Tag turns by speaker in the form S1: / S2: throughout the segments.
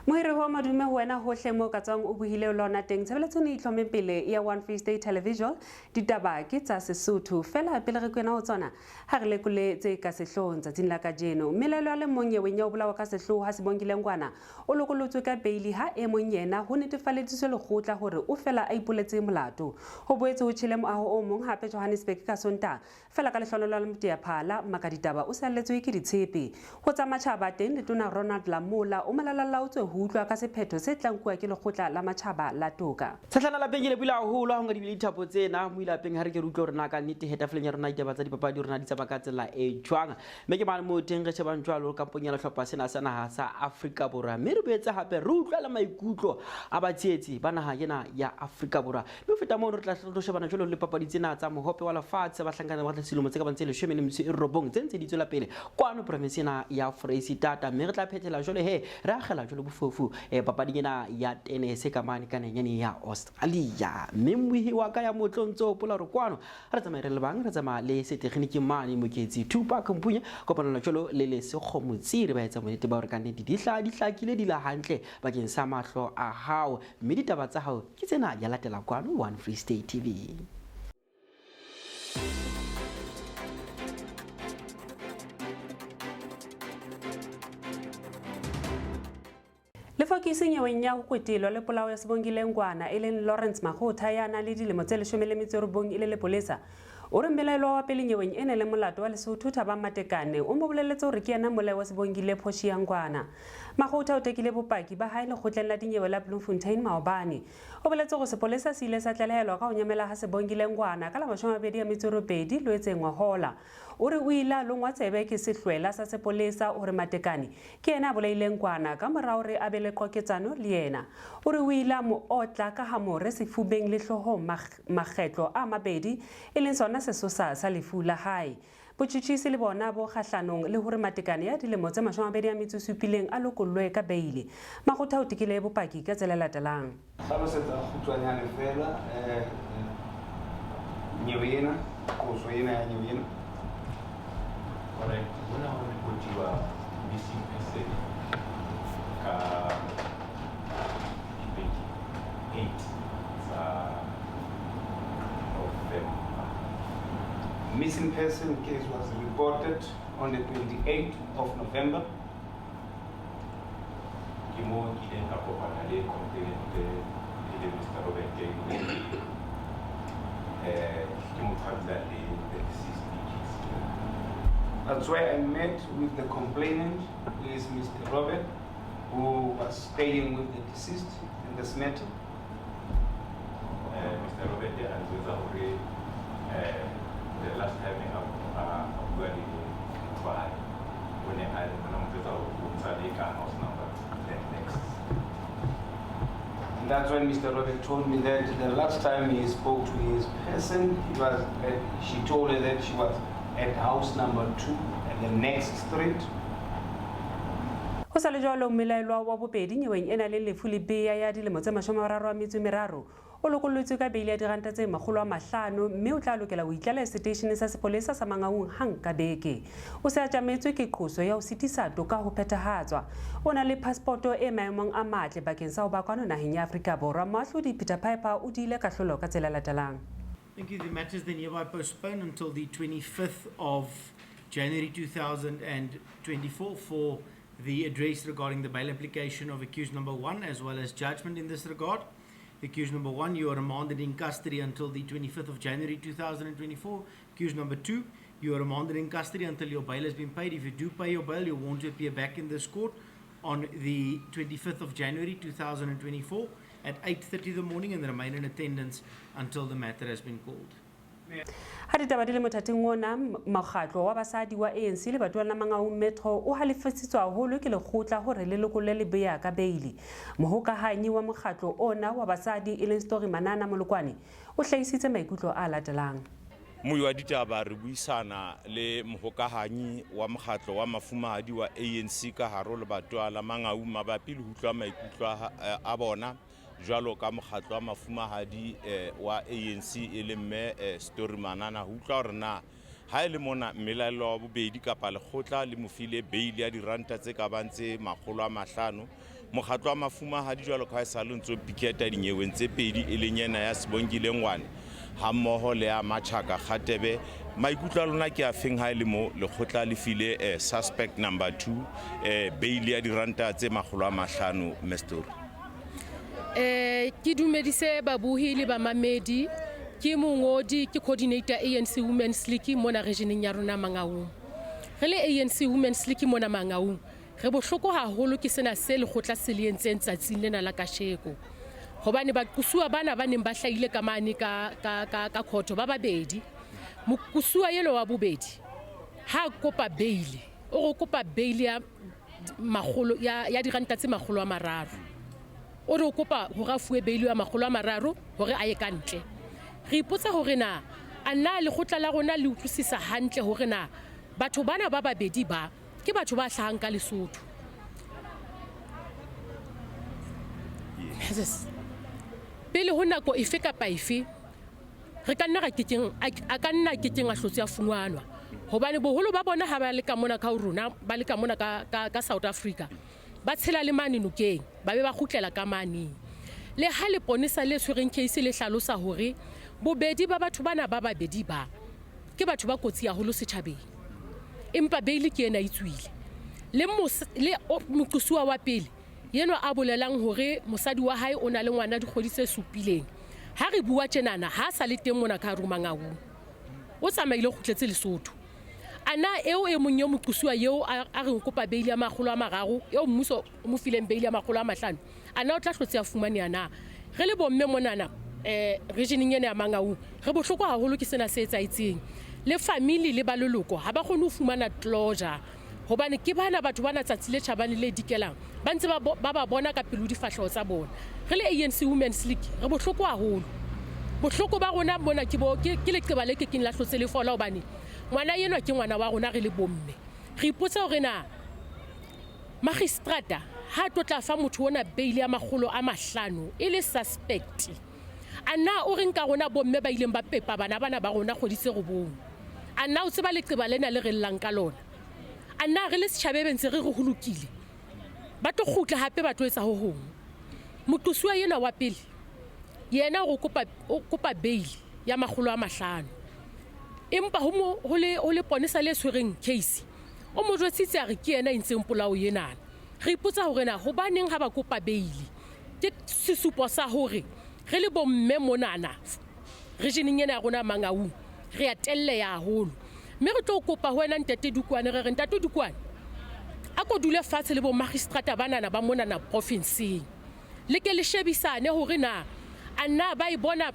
S1: Mohiri wa madume ho wena hohle mo ka tswang o buhile lona teng tshebeletsong e itlhommeng pele ya One Free State Television ditaba ke tsa Sesotho fela pele re kwena ho tsona ha re lekole tse ka sehlong tsatsing la kajeno melelo ya le monyeweng ya o bolawa ka sehloho ha Sibongile Ngwana o lokolotswe ka beili ha e mong yena ho netefalleditswe lekgotla hore o fela a ipoletse molato ho boetse ho tshile moaho o mong hape Johannesburg ka Sontaga fela ka lehlono la Ditaba makaditaba o salletswe ke ditshepe ho tsa matjhaba teng letona Ronald Lamola o malalalaotswe utlwa ka sephetho se tlankwa ke lekgotla la matjhaba la toka
S2: Setlhana la pengile bula haholo ha nga di dithapo tsena mo ilapeng ha re ke rutlo rena ka nnete hetafeleng ya rona ditaba tsa dipapadi rona di tsaba ka tsela e tshwang me ke bana mo teng re shebang jwalo ka ponyela hlopha sena sa naha sa Afrika Borwa me re boetse hape re utlwa la maikutlo a batsietsi ba naha yena ya Afrika Borwa me feta mo re tla shebana jwalo le papadi tsena tsa mohope wa lefatshe ba hlankana ba tla silemo tse ka bantse le 19 tse di tswela pele kwano province ya Freistata me re tla phethela jwalo he re agela jwalo bofofu papadi ena ya tennis ka mane ka nenyane ya Australia memmuhi wa ka ya motlontso pola re kwano re tsamaere le bang re tsama le setekhniki mane Moeketsi Ditaba Mphunye kopanela jwalo le Lesego Motsiri ba etsa monete ba re ka nnete di hlakile di la hantle bakeng sa mahlo a hao mme ditaba tsa hao ke tsena ya latela kwano One Free State TV.
S1: Le fokising ya wenya ho kwetelwa le polao ya Sibongile Ngwana Lawrence Makhotha yana le dilemo tse 19 ile le polesa o re mbelaelo wa pele nyeweng ene le molato wa Lesotho Thaba Matekane o mo boleletse hore ke yena molao wa Sibongile Phoshi ya Ngwana Makhotha o tekile bopaki ba hae le khotleng la dinyewe la Bloemfontein maobane o boletse go sepolesa se ile sa tlalehelwa ka ho nyamela ha Sibongile Ngwana ka la 2022 loetsengwa hola o re o ila longwa tsebe ke sehlwela sa sepolesa o re Matekane ke yena bolaile Ngwana ka morao re abele qoketsano le yena o re o ila mo otla ka ha more sefubeng le hloho makgetlo a mabedi e leng sona sesosa sa lefu la hae botjhitjhisi le bona bo kgahlanong le hore Matekane ya dilemo tse 27 a lokollwe ka beile Makhotha o tikile bopaki ka tsela latelang
S3: hlalosetsa kgutshwanyane fela nyewe ena koso ena ya nyewe ena
S4: correct bona ho reportiwa missing person ka 28 November.
S3: Missing person case was reported on the 28th of November.
S4: Kimo kile ka kopana le complaint le Mr. Robert kimo tabla le deceased.
S3: That's why I met with the complainant, who is Mr. Robert, who was staying with the deceased in this matter.
S4: Mr. Robert and the last time I got when I house number next.
S3: And that's when Mr. Robert told me that the last time he spoke to his person, she told her that she was at house number 2 at the next street.
S1: Ho sa le jwalo mmelaelwa wa bobedi nyeweng ena le lefu le beya ya dilemo tse 33 o lokollotswe ka beile ya diranta tse 500 mme o tla lokela ho itlala station sa sepolesa sa Mangaung hang ka beke o se a tjametswe ke qoso ya ho sitisa toka ho phethahatswa o na le passporto e maemong a matle bakeng sa ho ba kwano naheng ya Afrika Borwa Mahlodi Ditaba o dile ka hlolo ka tsela latelang.
S5: Thank you. The matter is then hereby postponed until the 25th of January 2024 for the address regarding the bail application of accused number 1 as well as judgment in this regard. Accused number 1, you are remanded in custody until the 25th of January 2024. Accused number 2, you are remanded in custody until your bail has been paid. If you do pay your bail, you're warned to appear back in this court on the 25th of January 2024 at 8:30 in the morning and remain in attendance until the matter has been called.
S1: Ha ditaba di le mothating ona makgatlo wa basadi wa ANC le batho ba Mangaung Metro o halefisitswa haholo ke lekgotla hore le lokolle le beya ka beili mohokahanyi wa mokgatlo ona wa basadi e leng Story Manana Molokwane o hlahisitse maikutlo a latelang
S6: Moyo wa ditaba re buisana le mohokahanyi wa mokgatlo wa mafumahadi wa ANC ka haro le batho la Mangaung mabapi le utlwa maikutlo a bona jwalo ka mokgatlo wa mafumahadi wa ANC e le mme Story Manana ho utlwa hore na ha ile mona mmelaelo wa bobedi kapa lekgotla le mofile bail ya diranta tse ka bantse 500 mokgatlo wa mafumahadi jwalo ka ha sa le ntse piketa dinyeweng tse pedi e leng yena ya Sebongilengwane ha mmoho le ya Machaka Kgatebe. Maikutlo a lona ke a feng ha ile mo lekgotla le file suspect number 2 bail ya diranta tse 500 Mestori?
S7: Ke dumedise babuhi le bamamedi, ke mongodi, ke coordinator ANC Women's League mona regioneng ya rona Mangaung. Re le ANC Women's League mona Mangaung, re bohloko haholo ke sena se lekgotla se le entseng tsatsing lena la kasheko. Hobane bakusuwa bana ba neng ba hlahile ka mane ka khotho ba babedi. Mokusuwa yelo wa bobedi ha kopa bail, o kopa bail ya magolo ya diranta tse 300. O re kopa ho rafuwe bail ya 300 hore a ye ka ntle. Re ipotsa hore na ana le khotla la rona le utlwisisa hantle hore na batho bana ba babedi ba ke batho ba hlahang ka Lesotho. Yes. Pele ho nako efe kapa efe re ka nna ke keng a hlotse ya fungwanwa hobane boholo ba bona ha ba le ka mona ka rona ba le ka mona ka South Africa ba tshela le mane nokeng ba be ba khutlela ka mane le ha le ponisa le tshwereng case le hlalosa hore bobedi ba batho bana ba babedi ba ke batho ba kotsi ya holo setjhabeng empa bail ke ena itswile le mokusuwa wa pele yeno a bolelang hore mosadi wa hae o na le ngwana dikgodi tse supileng. Ha re bua tjenana ha sa le teng mona ka Mangaung o tsamaile khutletse Lesotho ana eo e monnye mokusuwa eo a re kopa bail ya 300 eo mmuso o mo fileng bail ya 500 ana o tla hlotse ya fumane ana re le bomme monana regioneng ena ya Mangaung re bohloko haholo ke sena se etsaitseng le family le baloloko ha ba kgone ho fumana closure hobane ke bana batho bana tsatsile tjhabane le dikelang ba ntse ba bona ka pelo difahleho tsa bona. Re le ANC Women's League re bohloko haholo, bohloko ba rona bona ke leqeba le ke la hlotse le fola hobane ngwana yeno ke ngwana wa rona re le bomme. Re ipotsa hore na magistrata ha tla fa motho ona bail ya 500 e le suspect ana o re nka rona bomme ba ileng ba pepa bana ba rona kgoditse go bong ana o tseba leqeba lena le re llang ka lona ana re le setjhabeng ntse re holokile ba tlo khutla hape ba tlo etsa ho hong. Mokusuwa yena wa pele yena o kopa bail ya 500 empa ho le ponisa le tshwereng case o mo jwetsitse a re ke yena intseng polao yena. Re ipotsa hore na hobaneng ha ba kopa bail ke sesupo sa hore re le bomme monana regioneng ena ya rona Mangaung re atelle ya haholo mme re tlo kopa ho wena ntate Dukwane re ntate Dukwane a ko dule fatshe le bo magistrata banana ba monana province le ke le shebisane hore na ana ba e bona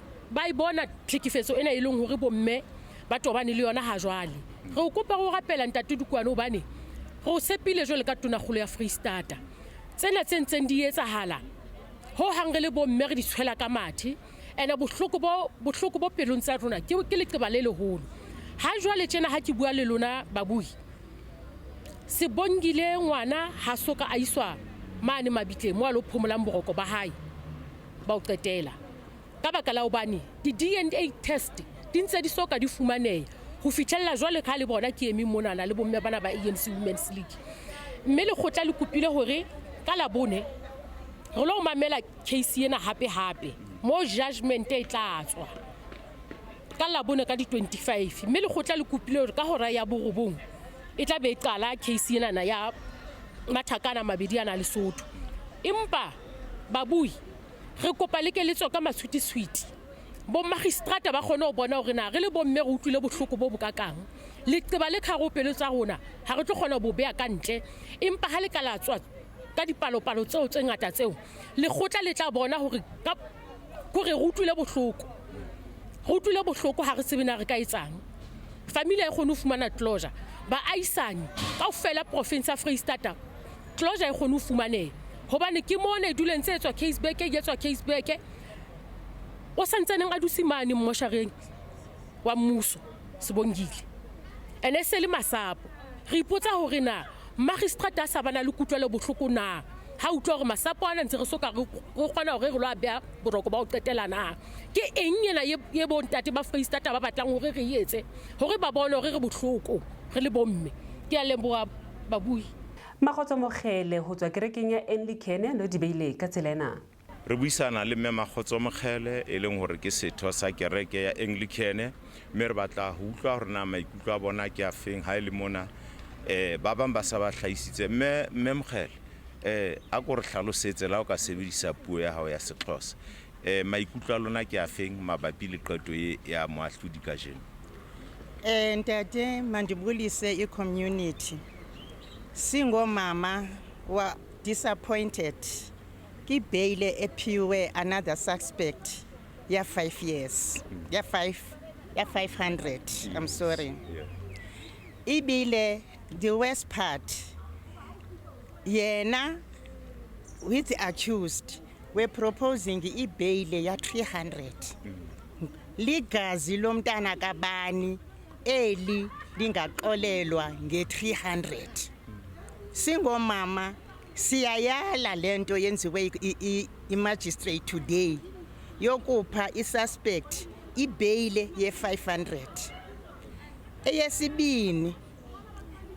S7: tlhekefetso ena e leng hore bomme ba tobane le yona ha jwale. Re kopa go rapela ntate Dukwane hobane go sepile jole ka tonakgolo ya Freestata tsena tsentseng di etsahala ho hang re le bomme re di tshwela ka mathe ena bohloko bo pelong tsa rona ke leqeba le leholo. Ha jwale tjena ha ke bua le lona babui Sebongile ngwana ha soka a iswa mane mabitleng mo a lo phomolang boroko ba hae ba o qetela ka baka la hobane di DNA test di ntse di soka di fumaneha ho fitlhella jwale ka le bona ke emi monana le bomme bana ba ANC Women's League mme le khotla le kopile hore ka la bone re lo mamela case ena hape mo judgment e tla tswa ka la bone ka di 25 mme le khotla le kopile hore ka hora ya borobong e tla be qala case ena na ya mathakana mabedi ana Lesotho empa babui re kopa le ke letso ka maswiti bo magistrata ba kgone ho bona hore na re le bomme re utlwile bohloko bo bokakang le qeba le kharopelo tsa rona ha re tlo kgona bo beya ka ntle empa ha le ka la tswa ka dipalopalo tseo tse ngata tseo le khotla le tla bona hore ka re utlwile bohloko ha re sebena re ka etsang family e kgone ho fumana closure ba aisane kaofela province ya Freistata closure e kgone ho fumaneha hobane ke mona e duleng tse etswa case back o santsaneng a dutse mane mmoshareng wa mmuso Sebongile ene se le masapo. Re ipotsa hore na magistrata sa bana le kutlwelo bohloko na ha utlwa hore masapo ana ntse re soka re kgona hore re lo a beha boroko ba o qetela na ke eng ena ye bo ntate ba Freistata ba batlang hore re etse hore ba bone hore re bohloko re le bomme. Ke a leboha babui.
S1: Makgotso Mogele ho tswa kerekeng ya Hlanyane no dibeile ka tselena.
S6: Re buisana le mme Makgotso Mogele e leng hore ke setho sa kereke ya Hlanyane mme re batla ho utlwa hore na maikutlo a bona ke afeng ha ile mona ba bang ba sa ba hlaisitse mme Mogele a go re hlalosetse la o ka sebedisa puo ya hao ya Sexhosa maikutlo a lona ke afeng mabapi le qeto ya moahlodi ka jeno.
S8: Ntate mandibulise I community singomama wa disappointed ki bail ephiwe another suspect ya 5 years ya 500 I'm sorry ibile the worst part yena with the accused we're proposing bail ya 300 ligazi lomntana kabani eli lingaqolelwa nge300 singomama siyayala lento yenziwe I-magistrate today yokupha I-suspect ibail ye-500 eyesibini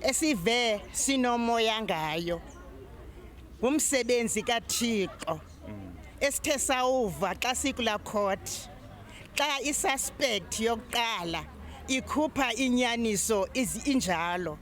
S8: esive sinomoya ngayo umsebenzi kaThixo esithe sawuva xa sikula court xa I-suspect yokuqala ikhupha inyaniso injalo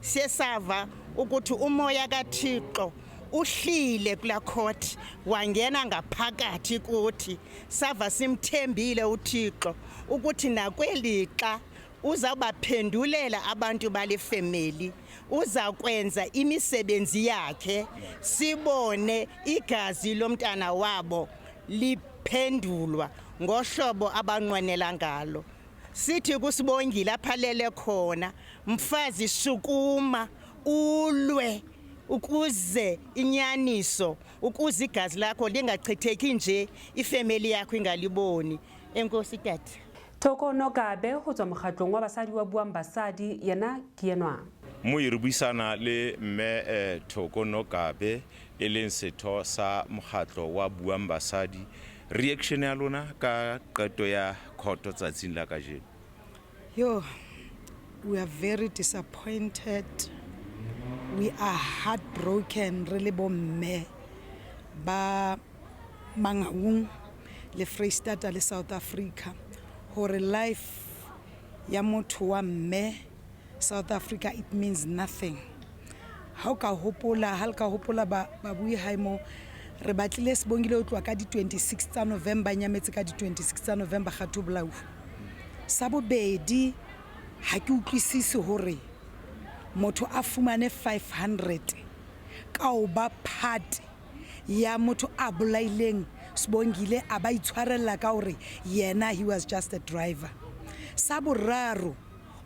S8: siyesava ukuthi umoya kaThixo uhlile kula court wangena ngaphakathi kuthi sava simthembile uThixo ukuthi nakwelixa uzawubaphendulela abantu bale family uzakwenza imisebenzi yakhe sibone igazi lomntana wabo liphendulwa ngohlobo abanqwenela ngalo sithi kusibongile aphalele khona mfazi sukuma ulwe ukuze inyaniso ukuze igazi lakho lingachitheki nje ifamily yakho ingaliboni enkosi tata
S1: Thoko Nokabe ho tswa mokgatlong wa basadi wa buang basadi yena ke enwa
S6: Mo re buisana le mme Thoko Nokabe e leng setho sa mokgatlo wa buang basadi reaction ya lona ka qeto ya khoto tsatsing la ka jeno.
S9: Yo, we are very disappointed. We are heartbroken really bomme ba Mangaung le Freestata le South Africa hore life ya motho wa mme South Africa it means nothing. How ka hopola ba bui haimo re batlile sebongile o tloa ka di 26 tsa November nyametse ka di 26 tsa November Thato blau sa bobedi ha ke utlwisise hore motho a fumane 500 ka o ba part ya motho a bolaileng sebongile a ba itshwarella ka hore yena he was just a driver sa boraro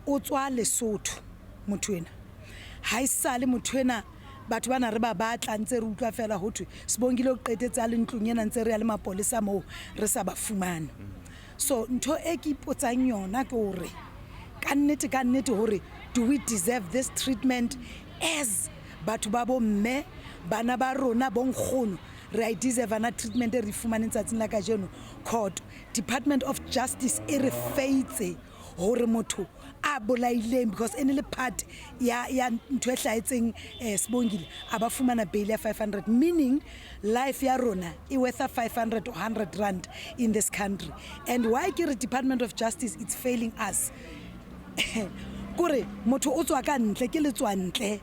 S9: o tswa Lesotho motho ena ha isale motho ena batho bana re ba batla ntse re utlwa fela hothwe sebongile o qetetse a le ntlong yena ntse re ya le mapolisa mo re sa ba fumana so ntho e ke ipotsang yona ke hore ka nnete hore do we deserve this treatment as batho ba bomme bana ba rona bonkgono re deserve ana treatment e re fumaneng tsatsing la ka jeno court Department of Justice e re feitse hore motho a bolaileng because ene le part ya ntwe hlaetseng sebongile aba fumana bail ya 500 meaning life ya rona e worth 500 or 100 rand in this country and why ke re Department of Justice it's failing us kore motho o tswa ka ntle ke le tswa ntle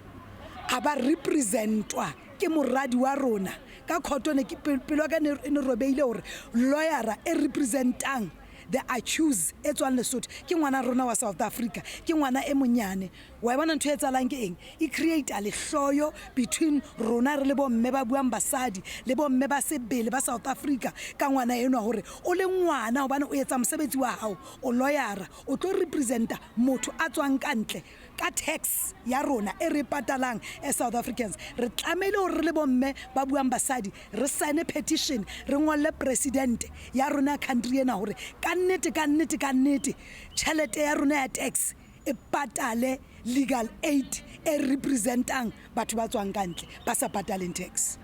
S9: aba representwa ke moradi wa rona ka khotone ke pelo ka ne robeile hore lawyer e representang the accused etswa Lesotho ke ngwana rona wa South Africa ke ngwana e monyane wa bona ntwe etsalang ke eng e create a lehloyo between rona re le bomme ba buang basadi le bomme ba sebele ba South Africa ka ngwana eno hore o le ngwana hobane o etsa mosebetsi wa hao o lawyer o tlo representa motho a tswang kantle ka tax ya rona e re patalang as South Africans re tlamele hore re le bomme ba buang basadi re sign petition re ngolle president ya rona country ena hore ka nnete tšhelete ya rona ya tax e patale legal aid e representang batho ba tswang kantle ba sa pataleng tax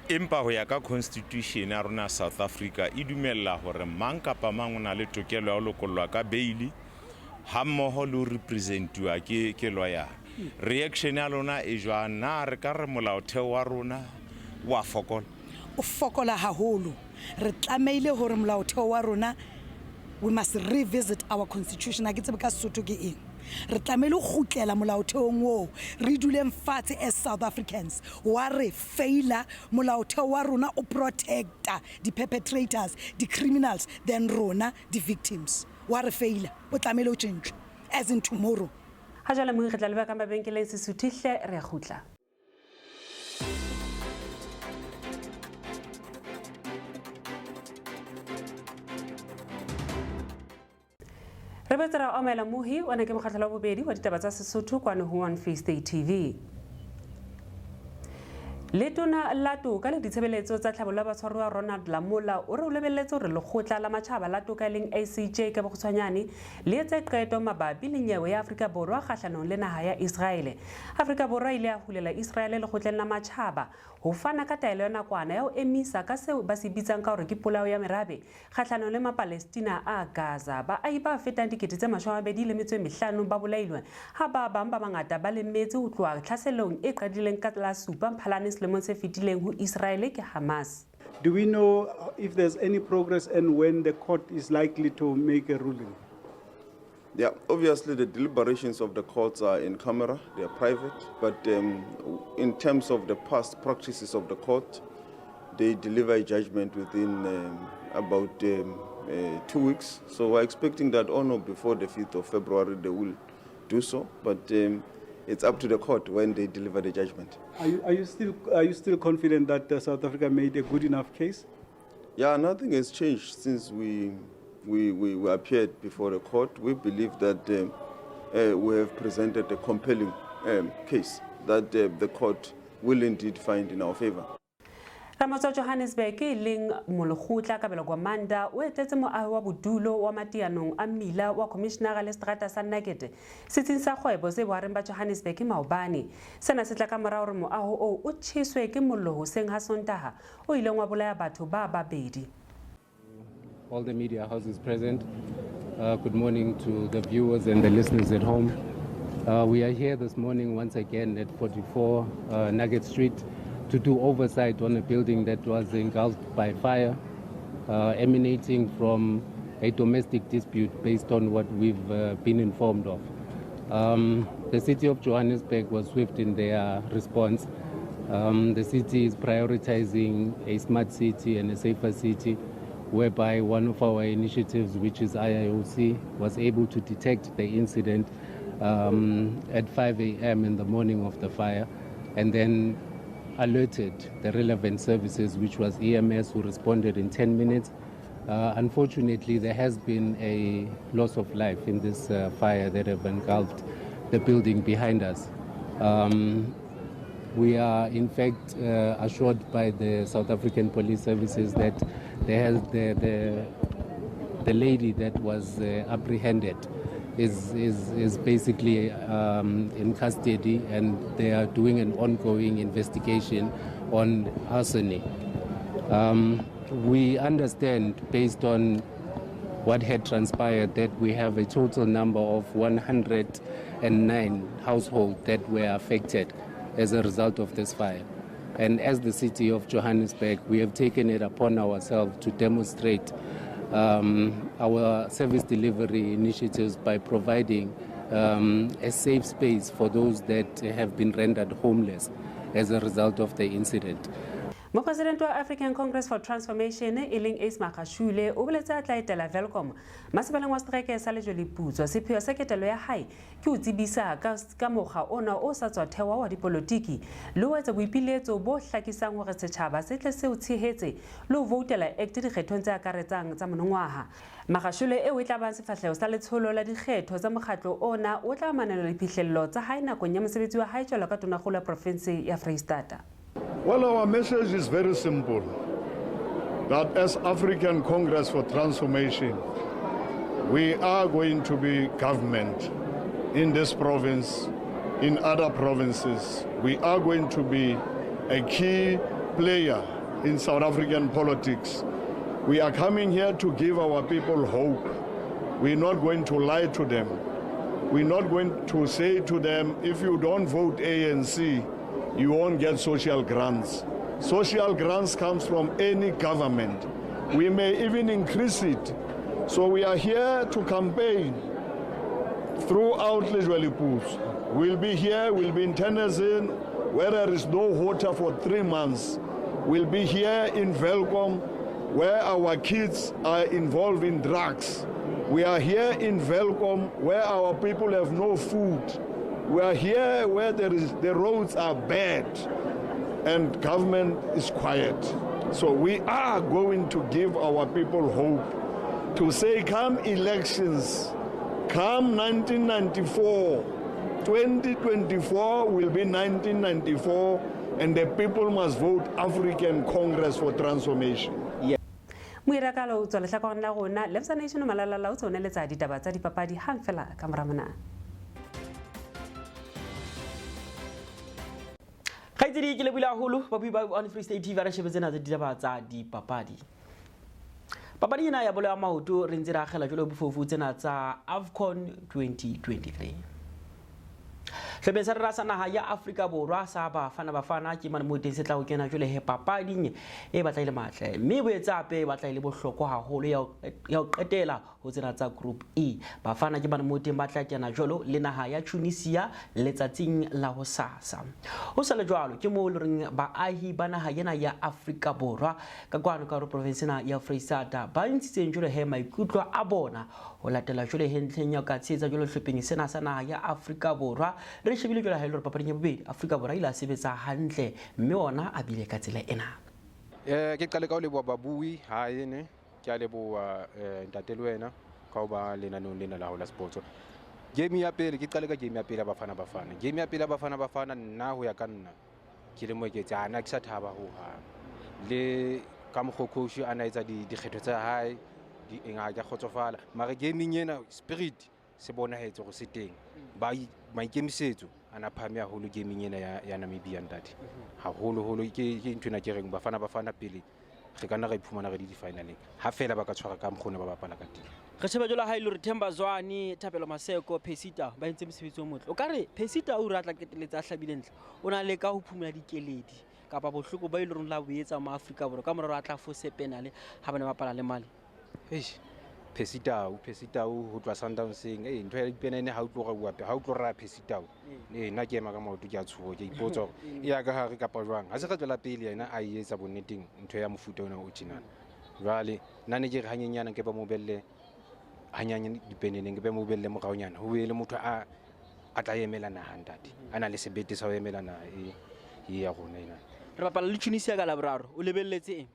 S6: empa ho ya ka constitution ya rona South Africa e dumella hore mang kapa mang o na le tokelo ya ho lokollwa ka bail ha mmoho le ho representiwa ke lawyer reaction ya lona e jwang na re ka re molaotheo wa rona wa fokola
S9: o fokola haholo re tlameile hore molaotheo wa rona we must revisit our constitution a ke tsebe ka Sesotho ke eng re tlameile go gutlela molaotheong o re duleng fatshe as South Africans wa re faila molaotheo wa rona o protecta the perpetrators the criminals then rona the victims wa re faila o tlameile o tshentshwe as in tomorrow
S1: ha jala mo re tla leba ka mabenkeleng Sesotho hle re a gutla re betsa omela mohi wa ke mokgatlho wa bobedi wa ditaba tsa Sesotho kwa no One Free State TV Letona la toka le ditshebeletso tsa tlhabollo ba tshwarwa Ronald Lamola o re o lebelletse hore lekgotla la matjhaba la toka leng ACJ ka bokgutshwanyane le etse qeto mabapi le nyewe ya Afrika Borwa kgahlanong le naha ya Israel. Afrika Borwa ile ya hulela Israel lekgotleng la matjhaba ho fana ka taelo ya nakwana ya ho emisa ka seo ba se bitsang ka hore ke polao ya merabe kgahlanong le Mapalestina a Gaza. Ba ai ba fetang dikete tse 25 ba bolailwe ha ba bang ba bangata ba lemetse ho tloha tlhaselong e qadileng ka la 7 Mphalane Israel ke Hamas.
S10: Do we know if there's any progress and when the court is likely to make a ruling?
S11: Yeah, obviously the deliberations of the courts are in camera, they are private, but in terms of the past practices of the court, they deliver a judgment within about 2 weeks. So we're expecting that on or before the 5th of February they will do so, but it's up to the court when they deliver the judgment.
S10: Are you still confident that South Africa made a good enough case?
S11: Yeah, nothing has changed since we appeared before the court. We believe that we have presented a compelling case that the court will indeed find in our favor.
S1: Ramotso Johannesburg leng molokgotla ka belo kwa Manda o etetse moahi wa bodulo wa matianong a mmila wa commissioner le strata sa Nakete setsing sa kgwebo se boareng ba Johannesburg maobane sena se tla ka morao re moaho o tjhiswe ke mollo hoseng ha Sontaha o ileng wa bolaya batho ba babedi.
S12: All the media houses present, good morning to the viewers and the listeners at home. We are here this morning once again at 44 Nugget Street to do oversight on a building that was engulfed by fire, emanating from a domestic dispute based on what we've been informed of. The city of Johannesburg was swift in their response. The city is prioritizing a smart city and a safer city, whereby one of our initiatives, which is IIOC, was able to detect the incident at 5 a.m. in the morning of the fire, and then alerted the relevant services, which was EMS, who responded in 10 minutes. Unfortunately, there has been a loss of life in this fire that have engulfed the building behind us. We are in fact assured by the South African Police Services that the lady that was apprehended is basically in custody, and they are doing an ongoing investigation on larceny. We understand, based on what had transpired, that we have a total number of 109 households that were affected as a result of this fire. And as the city of Johannesburg, we have taken it upon ourselves to demonstrate our service delivery initiatives by providing a safe space for those that have been rendered homeless as a result of the incident.
S1: President of African Congress for Transformation Eling Ace Makashule o boletsa tla etela Welcome masepaleng wa strike sa lejo le putswa sepheo sa ketelo ya hae ke o tsebisa ka mokga ona o sa tswa thewa wa dipolotiki le o etsa boipiletso bo hlakisang hore setjhaba se tle se o tshehetse le o voutela act dikgethong tse akaretsang tsa monongwaha. Makashule e o tla ba sefahleo sa letsholo la dikgetho tsa mokgatlo ona o tla manela diphihlello tsa hae nakong ya mosebetsi wa hae jwalo ka tonakgolo ya province ya Freistata.
S13: Well, our message is very simple, that as African Congress for Transformation, we are going to be government in this province, in other provinces. We are going to be a key player in South African politics. We are coming here to give our people hope. We're not going to lie to them. We're not going to say to them, if you don't vote ANC, you won't get social grants. Social grants comes from any government. We may even increase it. So we are here to campaign throughout Lesego. We'll be here, we'll be in Tennessee, where there is no water for 3 months. We'll be here in Velkom, where our kids are involved in drugs. We are here in Velkom, where our people have no food. We are here where the roads are bad and government is quiet. So we are going to give our people hope to say, come elections, come 1994, 2024 will be 1994, and the people must vote African Congress for Transformation.
S1: Muirakalo o tswela tlhakong la rona Lefsa Nation Malala o tsoneletsa ditaba tsa dipapadi hang fela ka mora mona.
S2: Khaitsedi ke lebile haholo ba bua on Free State TV ra shebetsena tsa ditaba tsa dipapadi. Papadi ena ya bolo ya maoto re ntse ra agela jolo bofofu tsena tsa AFCON 2023. Hlebeng sa rasa naha ya Afrika Borwa sa Bafana ke Moeketsi se tla go kena jole he papading e batla ile matle mme boetsape batla ile bohloko haholo ya o qetela ho tsena tsa group E. Bafana ke Moeketsi ba tla kena jolo le naha ya Tunisia letsatsing la ho sasa. Ho sa le jwalo ke mo le reng baahi ba naha yena ya Afrika Borwa ka kwano ka province na ya Freistata ba ntshitseng jole he maikutlo a bona ho latela jole he ntlheng ya ka tsetsa jole hlopheng sena sa naha ya Afrika Borwa re shebile jole ha ile papading ya bobedi Afrika Borwa ile a sebetsa hantle mme ona a bile ka tsela ena.
S14: Ke qale ka ho leboha babui ha ene ke a leboha ntate le wena ka ho ba lenanong lena la ho la sports. Game ya pele ke qale ka game ya pele ya Bafana. Game ya pele ya Bafana nna ho ya ka nna ke le Moeketsi ana ke sa thaba ho ha le ka mokhokoshi ana etsa dikgetho tsa hae di enga ya khotsofala mara gaming ena spirit se bona hetse go se teng ba maikemisetso ana phame ya holo gaming ena ya Namibia ntate ha holo ke ntwena ke reng Bafana pele re kana ga iphumana re di finaleng ha fela ba ka tshwara ka mkhone ba bapala ka teng.
S2: Re sheba jola ha ile re Themba Zwane Thapelo Maseko Pesita ba ntse mosebetsi o motle o kare Pesita o ratla keteletsa a hlabile ntle o na le ka ho phumula dikeledi kapa bohloko ba ile rona la boetsa ma Afrika Borwa ka morero a tla fose penale ha bana bapala le Mali.
S14: Pesita ho tloa Sundownseng ntho ya dipena ene ha o tlo ga ha o tlo ra Pesita nna ke ema ka maoto ke a tshuwa ke ipotsa e ya ka hare kapa jwang ha se ga tswela pele yena a etsa bonneteng ntho ya mofuta ona o tjinana jwale nna ne ke re hanyenyana ke ba mobelle hanyane dipeneneng ke ba mobelle moraonyana ho ele motho a tla emela naha ntate ana le sebete sa ho emela naha e ya rona ena
S2: re bapala le Tunisia ka la boraro o lebelletse eng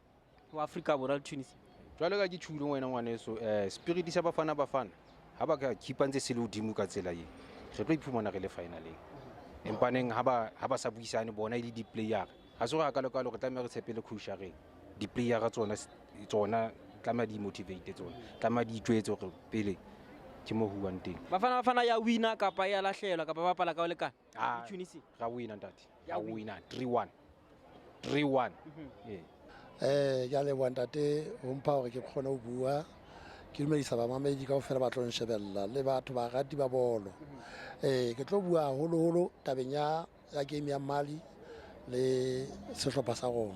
S2: wa Afrika Borwa le Tunisia
S14: jwale ka ke tshulu wena ngwaneso spirit sa Bafana ha ba ka keepa ntse se le hodimo ka tsela ye re tlo iphumana re le finaleng empaneng ha ba sa buisane bona ile di player ha se go akalo re tlameha re tshepele khushare di player tsona tlameha di motivate tsona tlameha di itwetse gore pele ke mo huang teng
S2: Bafana ya winner kapa ya lahlelwa kapa bapala ka o lekana Tunisia
S14: ga winner ntate ya winner 3-1
S15: ya le ntate o mpha hore ke kgone ho bua ke dumedisa ba mamedi ka ho fela ba tlo nshebella le batho ba rati ba bolo ke tlo bua holo tabeng ya game ya Mali le sehlopha sa rona.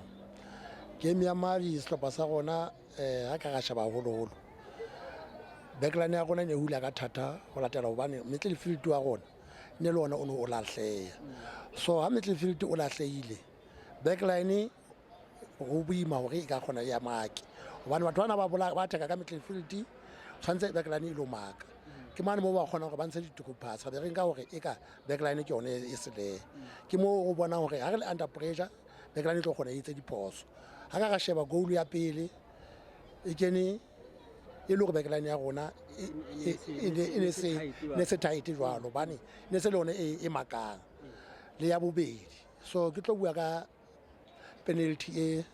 S15: Game ya Mali sehlopha sa rona ha ka sheba holo backline ya rona ne hula ka thata ho latela hobane midfield wa rona ne le ona o no o lahleya so ha midfield o lahlehile backline go buima hore e ka khona ya maki hobane batho bana ba teka ka midfield tshwantse backline e lo maka ke mane mo ba khona gore ba ntshe ditukuphasa be re nka hore e ka backline ke yone e sele ke mo go bona hore ha re le under pressure backline e tlo khona e itse diphoso ha ka sheba goal ya pele e kene e lo go backline ya rona ne se tight jwalo bane ne se lone e makang le ya bobedi so ke tlo bua ka penalty e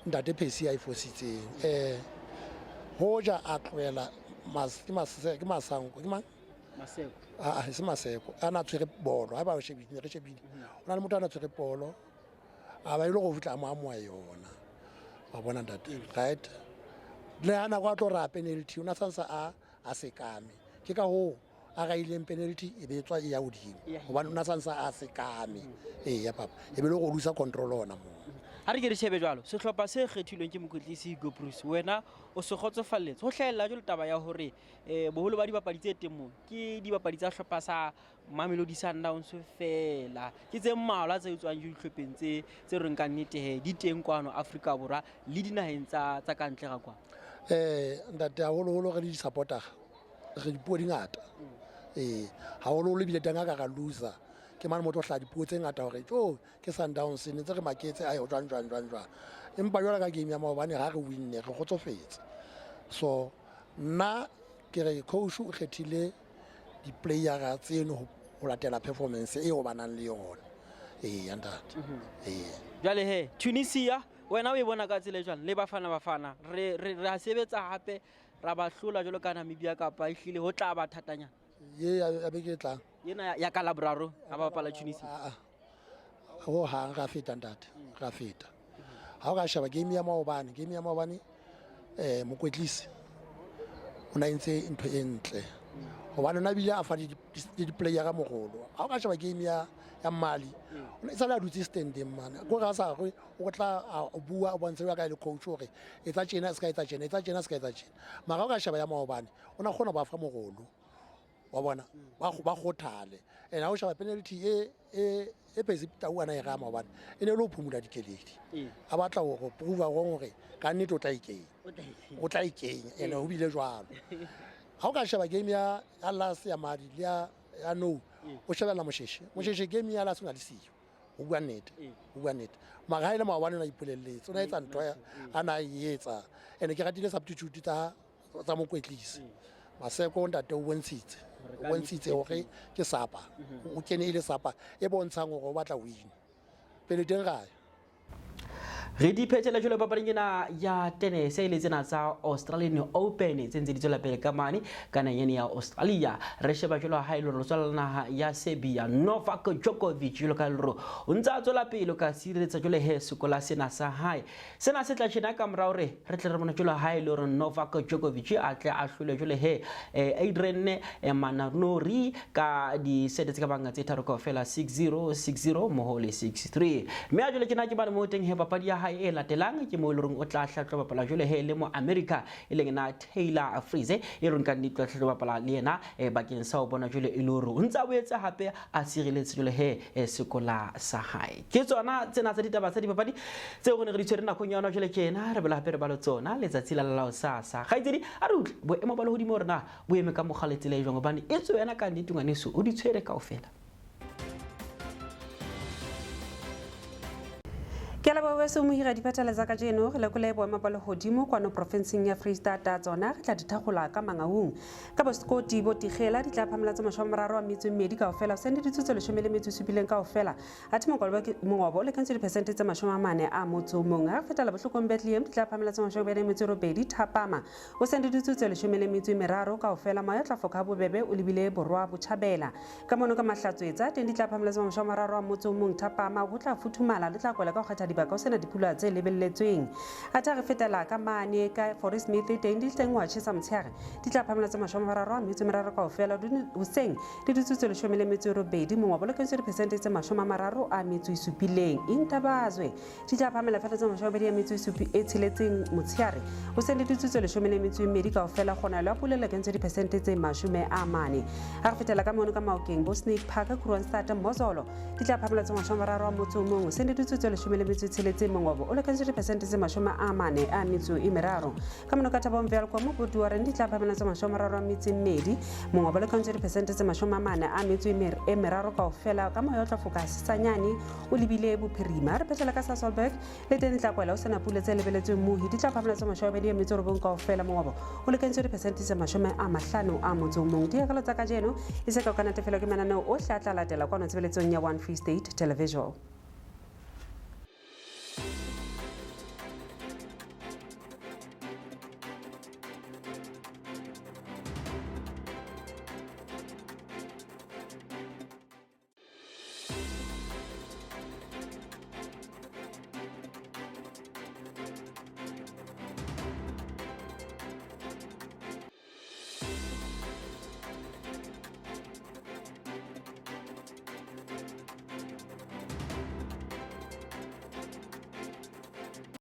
S15: ndate Pesi a ifositseng hoja a tloela ke masango ke mang Maseko se Maseko ana tshwere bolo ha ba shebile re shebile ona le motho ana tshwere bolo a ba ile go fitla mo amoa yona wa bona ndate right le ana go tlo ra penalty una sansa a sekame ke ka ho a ga ileng penalty e be tswa ya hodimo hobane ona sansa a se kame ya papa e be le go lusa control ona mo
S2: ha re ke re shebe jwalo sehlopha se kgethilweng ke mokwetlisi Hugo Bruce wena o se kgotsofalletse ho hlahella jole taba ya hore boholo ba dibapadi tse teng mo ke dibapadi tsa hlopha sa Mamelodi Sundowns fela ke tse mmalwa tse tswang dihlopheng tse reng ka nnete he di teng kwano Afrika Borwa le dinaheng tsa kantle ga kwa
S15: ntate haholo re di supporter re dipuo di ngata haholo le bile tanga ka loser ke mane motho hla dipuo tse ngata hore ke Sundowns ne tse re maketse ayo jwang empa jwala ka game ya maobane ha re winne re khotsofetse so nna ke re coach o khethile di player tseno ho latela performance e o banang le yona ntate
S2: jwale he Tunisia wena o e bona ka tsela jwang le bafana re a sebetsa hape ra ba hlola jalo ka Namibia kapa ehlile ho tla ba thatanyana
S15: ya be ke tlang
S2: yena ya ka labraro ha ba pala Tunisia
S15: ho ha ra feta ntate ra feta ha o ka sheba game ya maobane mokwetlisi ona entse ntho e ntle hobane na bile a fa di player ka mogolo ha o ka sheba game ya Mali o sa la dutse standing man go ga sa go o tla o bua o bontshe ka le coach hore etsa tjena ska etsa tjena mara o ka sheba ya maobane ona khona ba fa mogolo wa bona ba khothale ena o sheba penalty e pesi taua na e ga maobane ene lo phumula dikeledi a batla go prove gore ka nnete o tla ikenya ene ho bile jwalo ha o ka sheba game ya last ya Mali ya no o shebela mosheshe game ya last una le siyo o bua nnete mara ha ile maobane na ipolelletse o na etsa ntwa ana yetsa ene ke ratile substitute tsa mokwetlisi Maseko ntate o bontshitse hore ke sapa o kene ile sapa e bontshang hore o batla win pele teng gae
S2: re di phetela jole papading ena ya tennis e le tsena tsa Australian Open tse ntse di tswela pele ka mane ka nanyane ya Australia re sheba jole ha ile re tswela naha ya Serbia Novak Djokovic jole ka lero o ntse a tswela pele ka sireletsa jole he sekola sena sa hae sena se tla tshena ka mora hore re tle re bona jole ha ile re Novak Djokovic a tle a hlole jole he Adrian Manarino ka di set tse ka banga tse tharo ka fela 6-0 6-0 mohole 6-3 me a jole kena ke ba mo teng he papadi ya hae e latelang ke mo lorong o tla hlatlwa bapala jole he le mo America e leng na Taylor Freeze e reng ka nnitwa hlatlwa bapala le yena bakeng sa o bona jole e loro o ntsa boetse hape a sireletse jole he sekola sa hae ke tsona tsena tsa ditaba tsa dipapadi tse go ne re di tshwere nakong ya ona jole kena re bela hape re balo tsona letsatsi la lao sasa ga itsedi a re utlwe bo emo ba le hodimo rena bo eme ka mogaletsele jwang bane e tso yena ka nnitungwaneso o di tshwere kaofela
S1: ke la ba weso mo hira diphatala tsa ka jeno re lekole boema ba le hodimo kwano provinceng ya Free State tsona re tla dithagola ka mangaung ka boskoti bo tigela di tla phamela tsa mashomraro a metswedi ka ofela sende ditutse le shomele metsusubileng ka ofela athi mongobo le kantse di% tsa 40 a motso mong a fetala bohlokong Bethlehem di tla phamela tsa mashomele metswedi thapama o sende ditutse le shomele metswedi ka ofela ma ya tla foka bobebe o libile borwa botjhabela ka mono ka mahlatswetsa teng di tla phamela tsa mashomraro a motso mong thapama go tla futhumala le tla kwela ka kgetha dibaka o sena dipula tse lebelletsweng a tla re fetela ka mane ka Forest Smith teng di teng wa tshesa motshege di tla phamela tsa 30 ka ofela hoseng di ditutse le shomele metswedi mo ngwa bolekeng 30% tse 30 a metswedisupileng intabazwe di tla phamela fela tsa 27 e tshiletseng motshege hoseng di ditutse le shomele metswedi ka ofela gona le apulela ke 20% tse 40 a re fetela ka mono ka maokeng bo Snake Park Kroonstad Mozolo di tla phamela tsa 30 a motso mongwe sende ditutse le shomele tshiletse mongwabo o le ka 20% tse 40 a metso e meraro ka mono ka Thabo Mvela kwa mo botuwa di tla phamela tsa 30 a metso mmedi mongwabo le ka 20% tse 40 a metso e meraro ka ofela ka moya o tla foka setsanyane o lebile bophirima re petlela ka Sasolburg le teng tla kwela o sena pule tse lebeletsweng mohi di tla phamela tsa 20 a metso robong ka ofela mongwabo o le ka 20% tse 50 a motso mong di agala tsa ka jeno e se ka kana tefela ke mananeo o hla tla latela kwa no tsebeletsong ya One Free State Television.